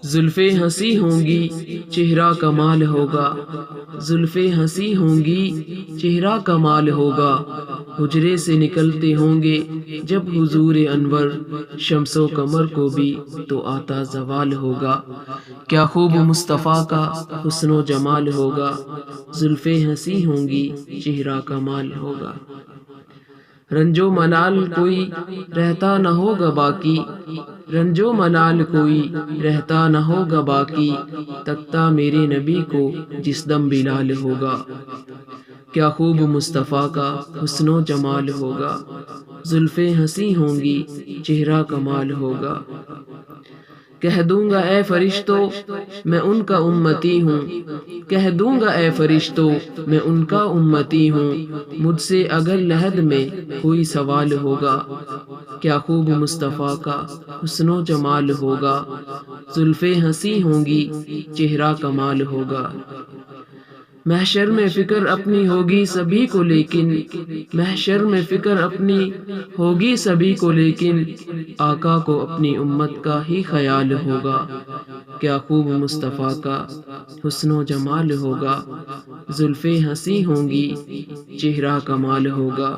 زلفیں ہنسی ہوں گی چہرہ کمال ہوگا، زلفیں ہنسی ہوں گی چہرہ کمال ہوگا، حجرے سے نکلتے ہوں گے جب حضور انور، شمس و قمر کو بھی تو آتا زوال ہوگا۔ کیا خوب مصطفیٰ کا حسن و جمال ہوگا، زلفیں ہنسی ہوں گی چہرہ کمال ہوگا۔ رنج و ملال کوئی رہتا نہ ہوگا باقی، رنج و ملال کوئی رہتا نہ ہوگا باقی، تکتا میرے نبی کو جس دم بلال ہوگا۔ کیا خوب مصطفیٰ کا حسن و جمال ہوگا، زلفیں ہنسی ہوں گی چہرہ کمال ہوگا۔ کہہ دوں گا اے فرشتو میں ان کا امتی ہوں، کہہ دوں گا اے فرشتو میں ان کا امتی ہوں، مجھ سے اگر لحد میں کوئی سوال ہوگا۔ کیا خوب مصطفیٰ کا حسن و جمال ہوگا، زلفیں ہنسی ہوں گی چہرہ کمال ہوگا۔ محشر میں فکر اپنی ہوگی سبھی کو لیکن، محشر میں فکر اپنی ہوگی سبھی کو لیکن، آقا کو اپنی امت کا ہی خیال ہوگا۔ کیا خوب مصطفیٰ کا حسن و جمال ہوگا، زلفیں ہنسی ہوں گی چہرہ کمال ہوگا۔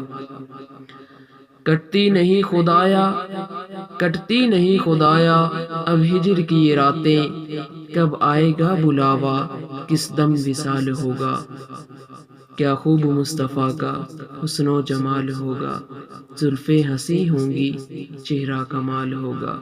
کٹتی نہیں خدایا، کٹتی نہیں خدایا اب ہجر کی یہ راتیں، کب آئے گا بلاوا کس دم وصال ہوگا۔ کیا خوب مصطفیٰ کا حسن و جمال ہوگا، زلفیں ہنسی ہوں گی چہرہ کمال ہوگا۔